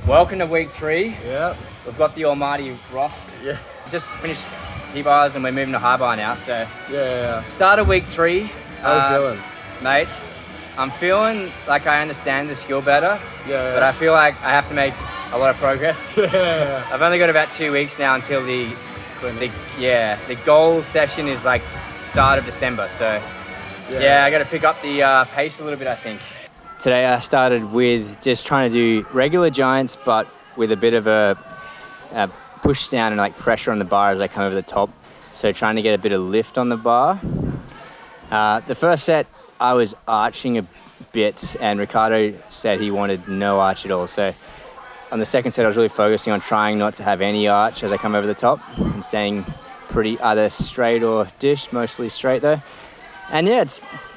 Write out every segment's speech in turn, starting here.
Welcome to week 3. Yeah. We've got the almighty rock. Yeah. Just finished P-bars and we're moving to high bar now. So Yeah. start of week 3. How you feeling? Mate, I'm feeling like I understand the skill better. Yeah. But I feel like I have to make a lot of progress. Yeah. I've only got about 2 weeks now until the goal session is like start of December. So yeah, I got to pick up the pace a little bit, I think. Today I started with just trying to do regular giants, but with a bit of a push down and like pressure on the bar as I come over the top. So trying to get a bit of lift on the bar. The first set I was arching a bit, and Ricardo said he wanted no arch at all. So on the second set I was really focusing on trying not to have any arch as I come over the top and staying pretty either straight or dish, mostly straight though. And yeah,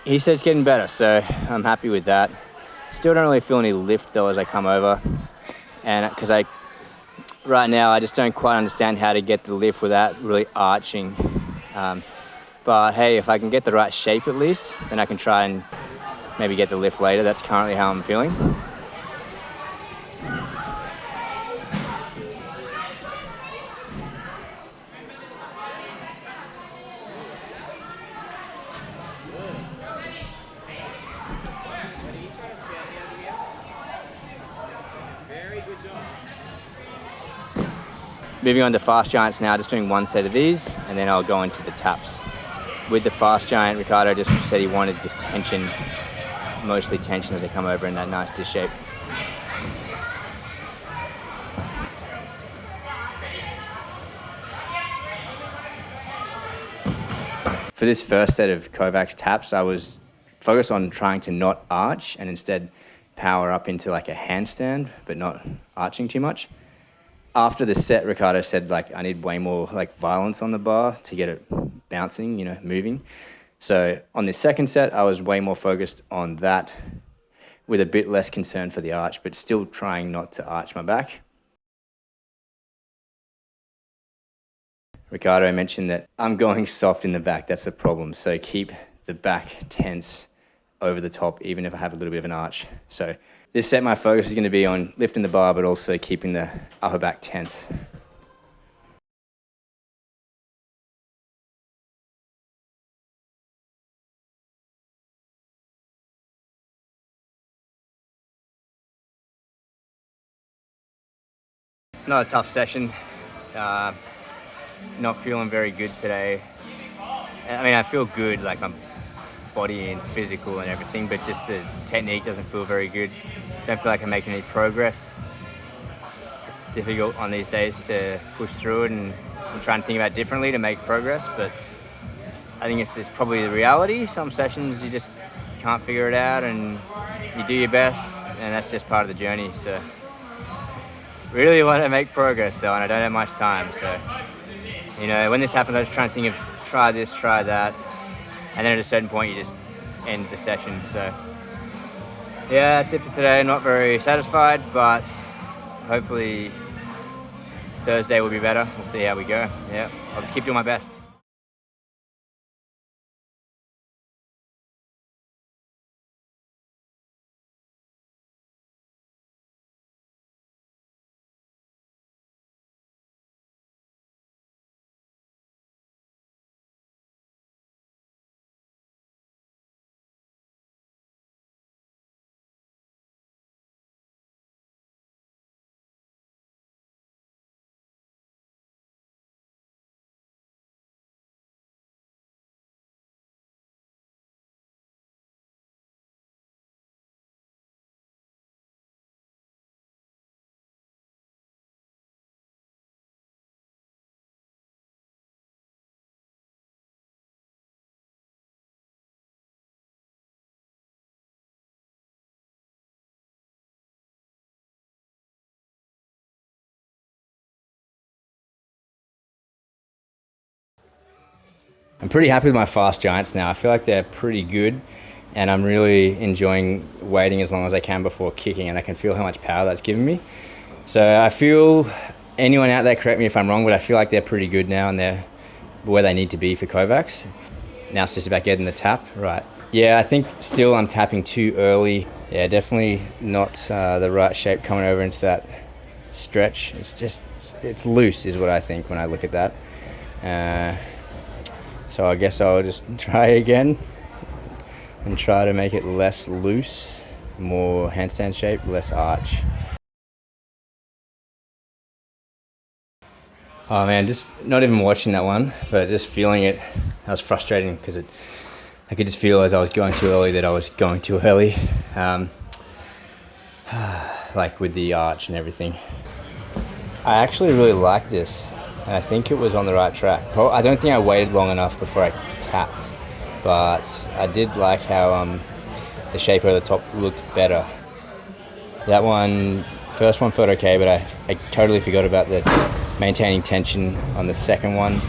he said it's getting better, so I'm happy with that. Still don't really feel any lift though as I come over, and because right now I just don't quite understand how to get the lift without really arching. But hey, if I can get the right shape at least, then I can try and maybe get the lift later. That's currently how I'm feeling. Moving on to fast giants now, just doing one set of these, and then I'll go into the taps. With the fast giant, Ricardo just said he wanted just tension, mostly tension as I come over in that nice dish shape. For this first set of Kovacs taps, I was focused on trying to not arch and instead power up into like a handstand, but not arching too much. After the set, Ricardo said like I need way more like violence on the bar to get it bouncing, moving. So on this second set, I was way more focused on that with a bit less concern for the arch, but still trying not to arch my back. Ricardo mentioned that I'm going soft in the back, that's the problem. So keep the back tense over the top, even if I have a little bit of an arch. So this set, my focus is going to be on lifting the bar, but also keeping the upper back tense. Another tough session. Not feeling very good today. I mean, I feel good, like my body and physical and everything, but just the technique doesn't feel very good. Don't feel like I'm making any progress. It's difficult on these days to push through it, and I'm trying to think about differently to make progress, but I think it's just probably the reality. Some sessions you just can't figure it out and you do your best, and that's just part of the journey. So really want to make progress though, and I don't have much time. So, when this happens, I just try and think of try this, try that, and then at a certain point you just end the session. So yeah, that's it for today. Not very satisfied, but hopefully Thursday will be better. We'll see how we go. Yeah, I'll just keep doing my best. I'm pretty happy with my fast giants now. I feel like they're pretty good, and I'm really enjoying waiting as long as I can before kicking, and I can feel how much power that's given me. So I feel, anyone out there, correct me if I'm wrong, but I feel like they're pretty good now, and they're where they need to be for Kovacs. Now it's just about getting the tap right. Yeah, I think still I'm tapping too early. Yeah, definitely not the right shape coming over into that stretch. It's loose is what I think when I look at that. So I guess I'll just try again and try to make it less loose, more handstand shape, less arch. Oh man, just not even watching that one, but just feeling it. That was frustrating because I could just feel as I was going too early that I was going too early, like with the arch and everything. I actually really like this, and I think it was on the right track. I don't think I waited long enough before I tapped, but I did like how the shape over the top looked better. That one, first one felt okay, but I totally forgot about the maintaining tension on the second one,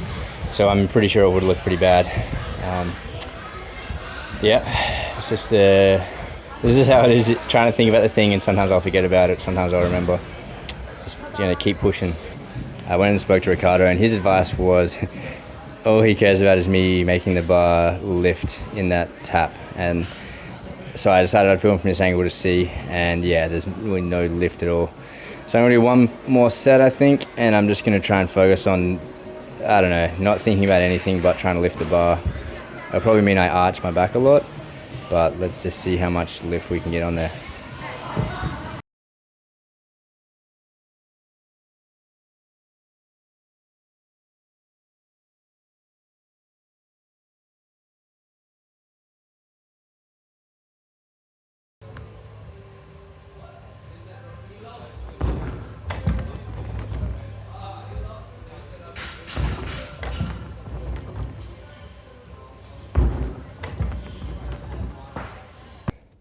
so I'm pretty sure it would look pretty bad. Yeah, it's just this is how it is, trying to think about the thing, and sometimes I'll forget about it, sometimes I'll remember. Just keep pushing. I went and spoke to Ricardo, and his advice was all he cares about is me making the bar lift in that tap, and so I decided I'd film from this angle to see, and yeah, there's really no lift at all. So I'm going to do one more set, I think, and I'm just going to try and focus on, I don't know, not thinking about anything but trying to lift the bar. It'll probably mean I arch my back a lot, but let's just see how much lift we can get on there.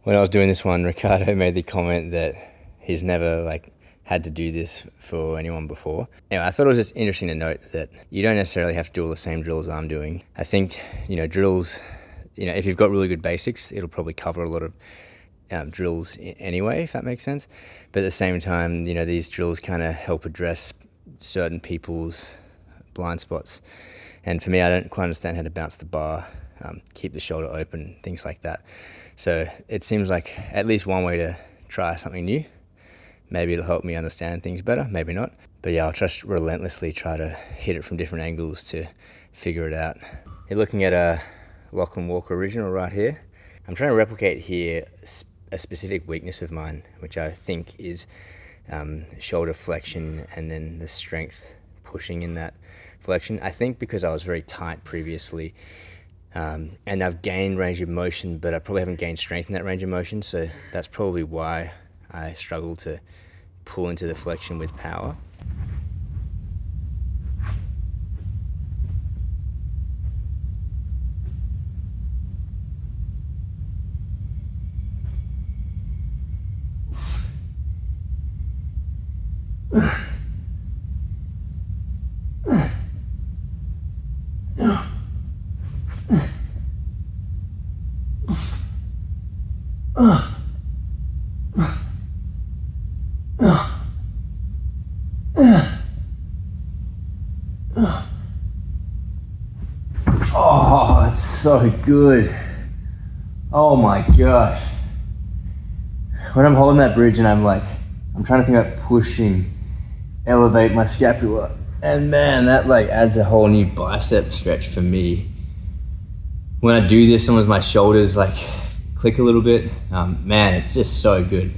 When I was doing this one, Ricardo made the comment that he's never had to do this for anyone before. Anyway, I thought it was just interesting to note that you don't necessarily have to do all the same drills I'm doing. I think, drills, if you've got really good basics, it'll probably cover a lot of drills anyway, if that makes sense. But at the same time, these drills kind of help address certain people's blind spots. And for me, I don't quite understand how to bounce the bar, keep the shoulder open, things like that. So it seems like at least one way to try something new. Maybe it'll help me understand things better, maybe not. But yeah, I'll just relentlessly try to hit it from different angles to figure it out. You're looking at a Lachlan Walker original right here. I'm trying to replicate here a specific weakness of mine, which I think is shoulder flexion and then the strength pushing in that flexion. I think because I was very tight previously, and I've gained range of motion, but I probably haven't gained strength in that range of motion, so that's probably why I struggle to pull into the flexion with power. Oh, it's so good. Oh my gosh. When I'm holding that bridge and I'm trying to think about pushing, elevate my scapula, and man, that adds a whole new bicep stretch for me. When I do this, some of my shoulders click a little bit. Man, it's just so good.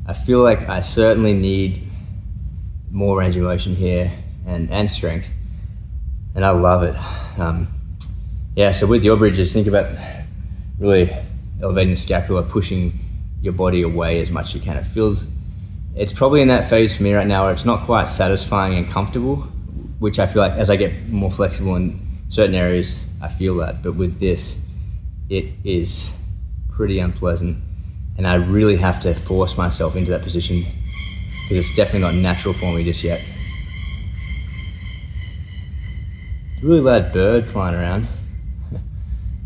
I feel like I certainly need more range of motion here and strength, and I love it. Yeah, so with your bridges, think about really elevating the scapula, pushing your body away as much as you can. It's probably in that phase for me right now where it's not quite satisfying and comfortable, which I feel like as I get more flexible in certain areas, I feel that. But with this, it is pretty unpleasant, and I really have to force myself into that position because it's definitely not natural for me just yet. It's a really loud bird flying around.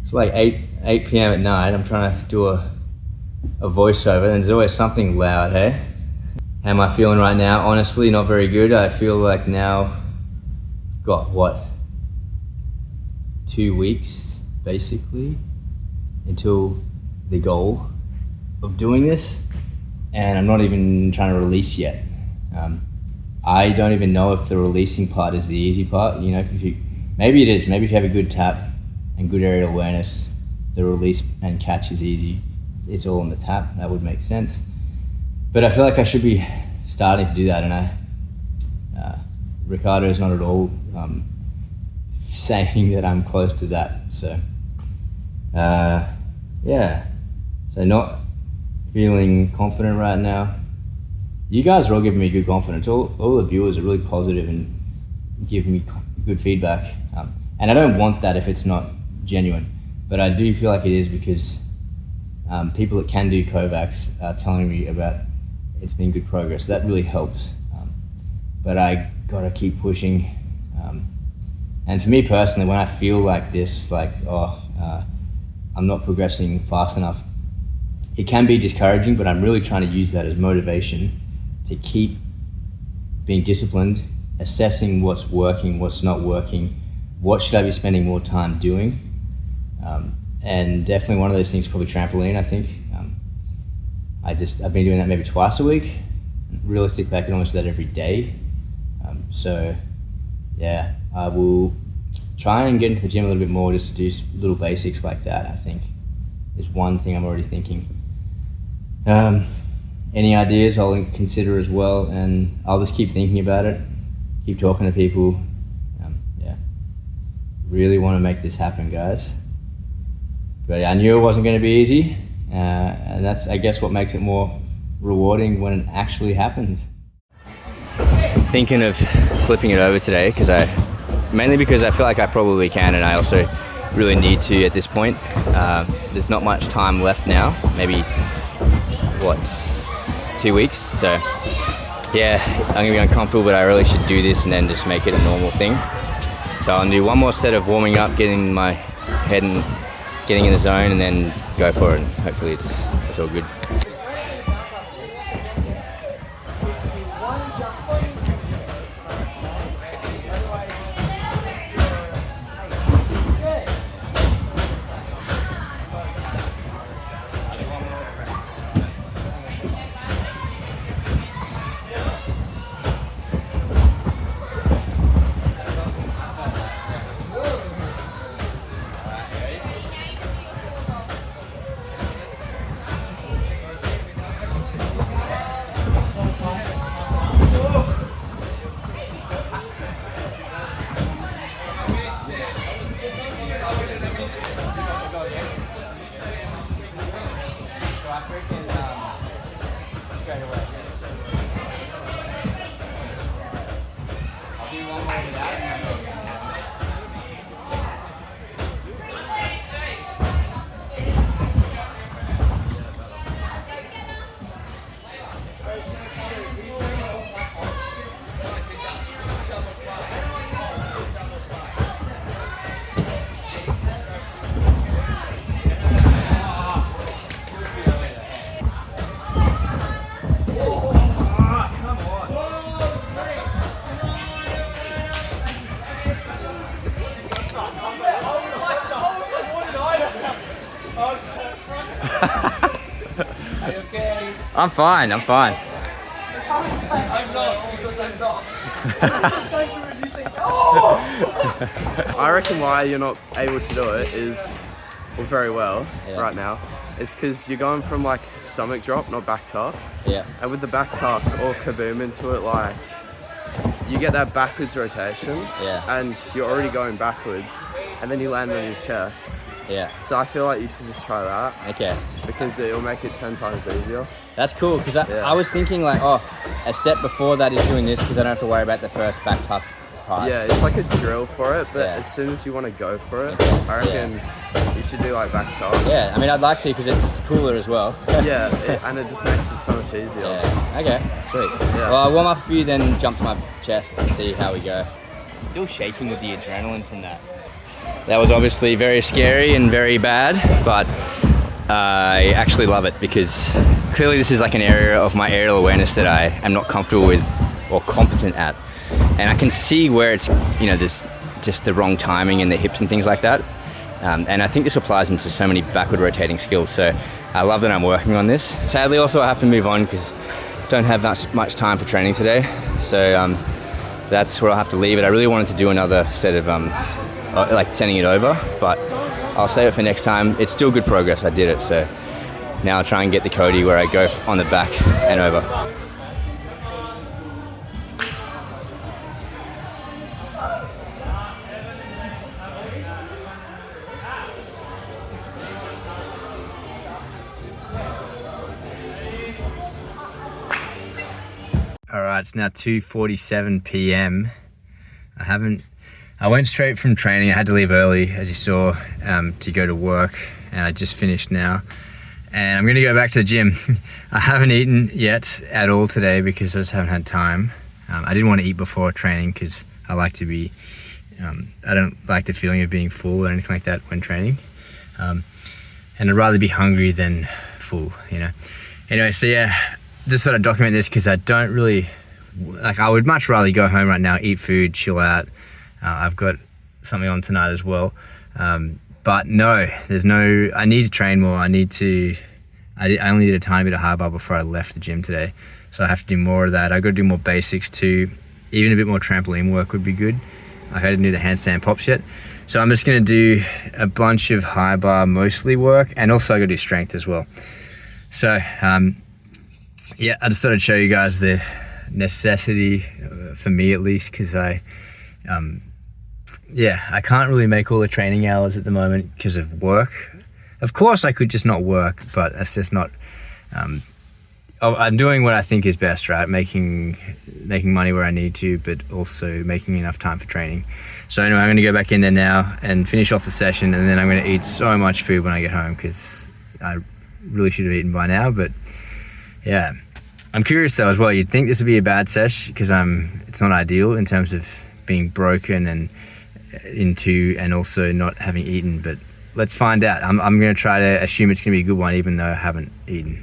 It's like 8 p.m. at night. I'm trying to do a voiceover, and there's always something loud, hey? How am I feeling right now? Honestly, not very good. I feel like now I've got 2 weeks basically until the goal of doing this, and I'm not even trying to release yet. I don't even know if the releasing part is the easy part. You know, maybe it is. Maybe if you have a good tap and good aerial awareness, the release and catch is easy. It's all on the tap. That would make sense. But I feel like I should be starting to do that, and Ricardo is not at all saying that I'm close to that. So yeah, so not feeling confident right now. You guys are all giving me good confidence. All the viewers are really positive and give me good feedback. And I don't want that if it's not genuine, but I do feel like it is, because people that can do Kovacs are telling me about it's been good progress. That really helps. But I gotta keep pushing. And for me personally, when I feel like this, like, I'm not progressing fast enough, it can be discouraging, but I'm really trying to use that as motivation to keep being disciplined, assessing what's working, what's not working, what should I be spending more time doing. And definitely one of those things is probably trampoline, I think. I've been doing that maybe twice a week. Realistically, I can almost do that every day. So yeah, I will try and get into the gym a little bit more, just to do little basics like that, I think, is one thing I'm already thinking. Any ideas I'll consider as well, and I'll just keep thinking about it, keep talking to people. Yeah, really want to make this happen, guys. But I knew it wasn't going to be easy, and that's, I guess, what makes it more rewarding when it actually happens. I'm thinking of flipping it over today, mainly because I feel like I probably can, and I also really need to at this point. There's not much time left now, maybe 2 weeks, so yeah, I'm gonna be uncomfortable, but I really should do this and then just make it a normal thing. So I'll do one more set of warming up, getting my head and getting in the zone, and then go for it, and hopefully it's all good. Are you okay? I'm fine. I'm not, because I'm not. I reckon why you're not able to do it is, well, very well right now, it's because you're going from like stomach drop, not back tuck. Yeah. And with the back tuck or kaboom into it, like, you get that backwards rotation. Yeah. And you're already going backwards, and then you land on your chest. Yeah. So I feel like you should just try that. Okay. Because it'll make it 10 times easier. That's cool, because I was thinking like, a step before that is doing this, because I don't have to worry about the first back tuck part. Yeah, it's like a drill for it, but as soon as you want to go for it, I reckon you should do like back tuck. Yeah, I mean, I'd like to, because it's cooler as well. Yeah, and it just makes it so much easier. Yeah. Okay, sweet. Yeah. Well, I'll warm up a few, then jump to my chest and see how we go. Still shaking with the adrenaline from that. That was obviously very scary and very bad, but I actually love it, because clearly this is like an area of my aerial awareness that I am not comfortable with or competent at. And I can see where it's, there's just the wrong timing in the hips and things like that. And I think this applies into so many backward rotating skills. So I love that I'm working on this. Sadly, also I have to move on because I don't have much time for training today. So that's where I'll have to leave it. I really wanted to do another set of like sending it over, but I'll save it for next time. It's still good progress. I did it, so now I'll try and get the Cody where I go on the back and over. All right, it's now 2:47 p.m. I went straight from training. I had to leave early, as you saw, to go to work, and I just finished now. And I'm gonna go back to the gym. I haven't eaten yet at all today because I just haven't had time. I didn't want to eat before training because I like to be, I don't like the feeling of being full or anything like that when training. And I'd rather be hungry than full, you know. Anyway, so yeah, just thought I'd document this because I don't really, like, I would much rather go home right now, eat food, chill out. I've got something on tonight as well. But no, I need to train more. I only did a tiny bit of hard bar before I left the gym today. So I have to do more of that. I've got to do more basics too. Even a bit more trampoline work would be good. Like, I didn't do the handstand pops yet. So I'm just gonna do a bunch of high bar mostly work, and also I gotta do strength as well. So yeah, I just thought I'd show you guys the necessity, for me at least, because I can't really make all the training hours at the moment because of work. Of course, I could just not work, but that's just not. I'm doing what I think is best, right? Making money where I need to, but also making enough time for training. So anyway, I'm going to go back in there now and finish off the session, and then I'm going to eat so much food when I get home because I really should have eaten by now. But yeah, I'm curious though as well. You'd think this would be a bad sesh because it's not ideal in terms of being broken and also not having eaten, but let's find out. I'm going to try to assume it's going to be a good one even though I haven't eaten.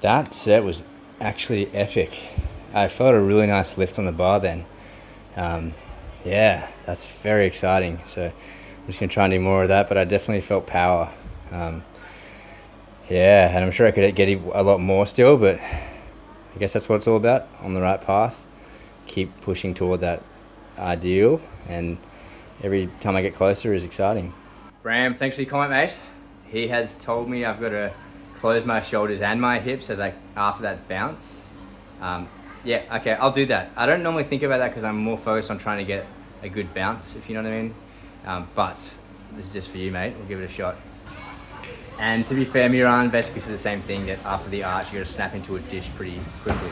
That set was actually epic. I felt a really nice lift on the bar then. Yeah, that's very exciting. So I'm just gonna try and do more of that, but I definitely felt power. Yeah, and I'm sure I could get a lot more still, but I guess that's what it's all about, on the right path. Keep pushing toward that ideal, and every time I get closer is exciting. Bram, thanks for your comment, mate. He has told me I've got to close my shoulders and my hips after that bounce. Yeah, okay, I'll do that. I don't normally think about that because I'm more focused on trying to get a good bounce, if you know what I mean. But this is just for you, mate. We'll give it a shot. And to be fair, Miran basically said the same thing, that after the arch, you got to snap into a dish pretty quickly.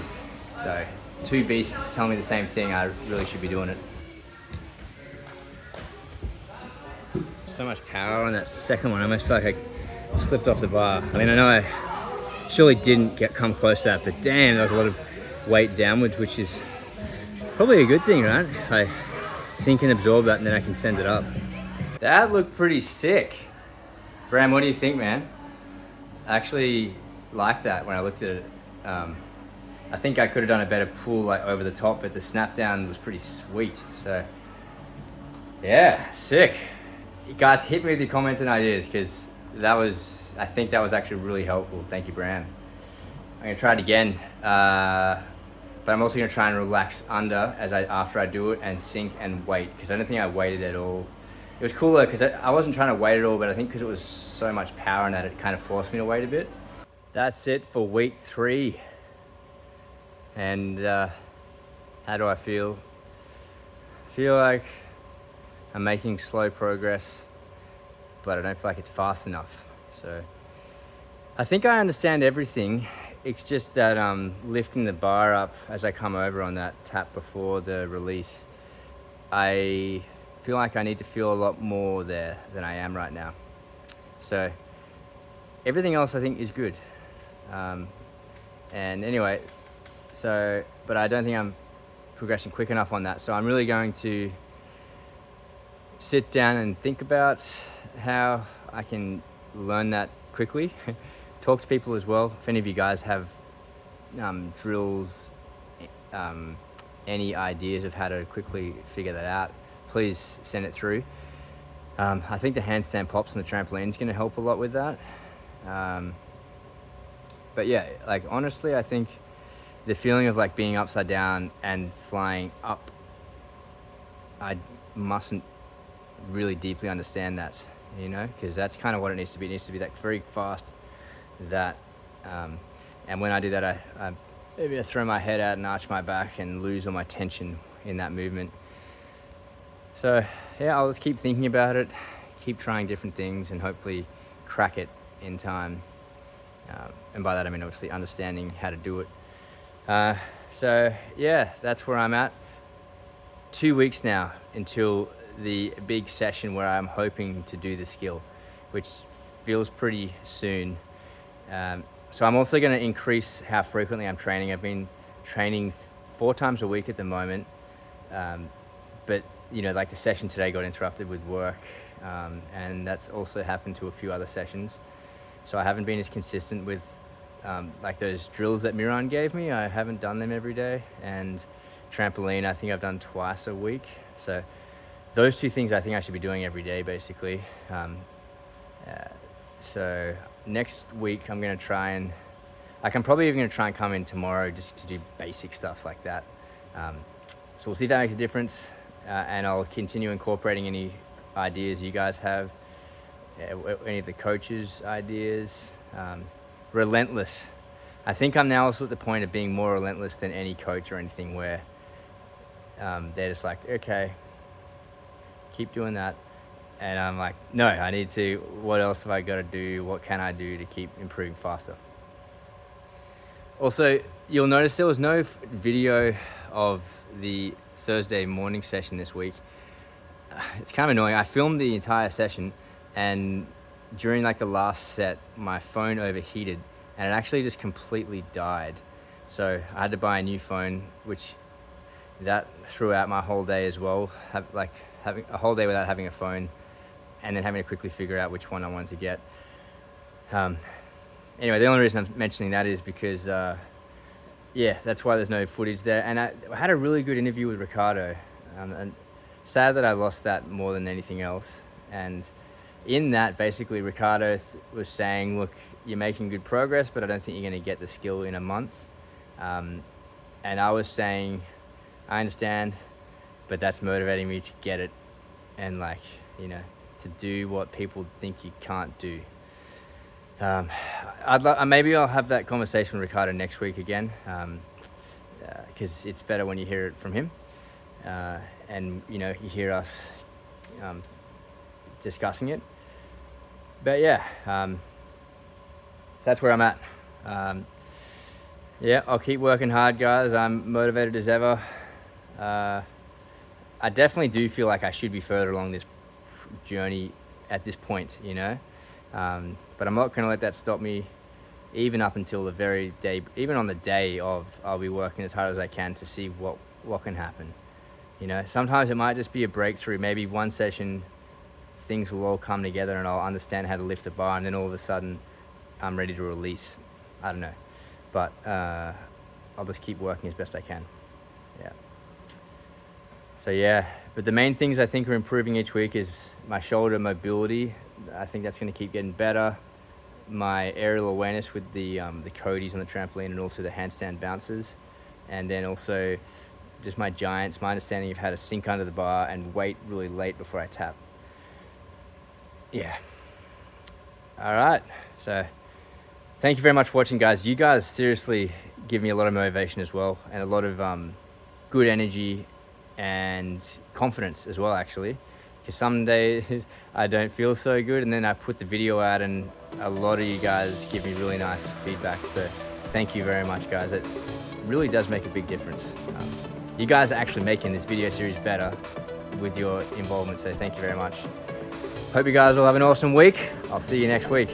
So, two beasts telling me the same thing. I really should be doing it. So much power on that second one. I almost feel like I slipped off the bar. I mean, I know I surely didn't come close to that, but damn, there was a lot of weight downwards, which is probably a good thing, right? If I sink and absorb that, and then I can send it up. That looked pretty sick. Bram, what do you think, man? I actually liked that when I looked at it. I think I could have done a better pull like over the top, but the snap down was pretty sweet. So yeah, sick. Guys, hit me with your comments and ideas, because I think that was actually really helpful. Thank you, Bram. I'm gonna try it again, but I'm also gonna try and relax under after I do it, and sink and wait, because I don't think I waited at all. It was cooler because I wasn't trying to wait at all, but I think because it was so much power in that, it kind of forced me to wait a bit. That's it for week 3. And how do I feel? I feel like I'm making slow progress, but I don't feel like it's fast enough. So I think I understand everything. It's just that lifting the bar up as I come over on that tap before the release, I feel like I need to feel a lot more there than I am right now. So everything else I think is good. And anyway, but I don't think I'm progressing quick enough on that. So I'm really going to sit down and think about how I can learn that quickly. Talk to people as well. If any of you guys have drills, any ideas of how to quickly figure that out, please send it through. I think the handstand pops and the trampoline is going to help a lot with that. But yeah, like honestly, I think the feeling of like being upside down and flying up, I mustn't really deeply understand that, because that's kind of what it needs to be. It needs to be like very fast, and when I do that, I maybe I throw my head out and arch my back and lose all my tension in that movement. So yeah, I'll just keep thinking about it, keep trying different things, and hopefully crack it in time. And by that I mean obviously understanding how to do it. So yeah, that's where I'm at. 2 weeks now until the big session where I'm hoping to do the skill, which feels pretty soon. So I'm also going to increase how frequently I'm training. I've been training 4 times a week at the moment, but like the session today got interrupted with work, and that's also happened to a few other sessions. So I haven't been as consistent with like those drills that Miran gave me. I haven't done them every day, and trampoline I think I've done twice a week. So those 2 things I think I should be doing every day basically. So next week I'm going to try and I'm probably even going to try and come in tomorrow just to do basic stuff like that. So we'll see if that makes a difference, and I'll continue incorporating any ideas you guys have, any of the coaches' ideas. Relentless. I think I'm now also at the point of being more relentless than any coach or anything, where they're just like, okay, keep doing that. And I'm like, no, I need to, what else have I got to do? What can I do to keep improving faster? Also, you'll notice there was no video of the Thursday morning session this week. It's kind of annoying. I filmed the entire session, and during like the last set, my phone overheated and it actually just completely died. So I had to buy a new phone, which that threw out my whole day as well. Having a whole day without having a phone, and then having to quickly figure out which one I wanted to get. Anyway, the only reason I'm mentioning that is because, yeah, that's why there's no footage there. And I had a really good interview with Ricardo, and sad that I lost that more than anything else. And in that, basically, Ricardo was saying, look, you're making good progress, but I don't think you're going to get the skill in a month. And I was saying, I understand, but that's motivating me to get it and to do what people think you can't do. Maybe I'll have that conversation with Ricardo next week again, because it's better when you hear it from him, and you hear us discussing it. But yeah, so that's where I'm at. Yeah, I'll keep working hard, guys. I'm motivated as ever. I definitely do feel like I should be further along this journey at this point, but I'm not going to let that stop me, even up until the very day. Even on the day of, I'll be working as hard as I can to see what can happen. Sometimes it might just be a breakthrough. Maybe one session things will all come together and I'll understand how to lift the bar, and then all of a sudden I'm ready to release. I don't know, but I'll just keep working as best I can. Yeah. So yeah, but the main things I think are improving each week is my shoulder mobility. I think that's going to keep getting better. My aerial awareness with the Codys on the trampoline, and also the handstand bounces, and then also just my giants, my understanding of how to sink under the bar and wait really late before I tap. Yeah. All right. So thank you very much for watching, guys. You guys seriously give me a lot of motivation as well, and a lot of good energy and confidence as well, actually. Because some days I don't feel so good, and then I put the video out and a lot of you guys give me really nice feedback. So thank you very much, guys. It really does make a big difference. You guys are actually making this video series better with your involvement, so thank you very much. Hope you guys all have an awesome week. I'll see you next week.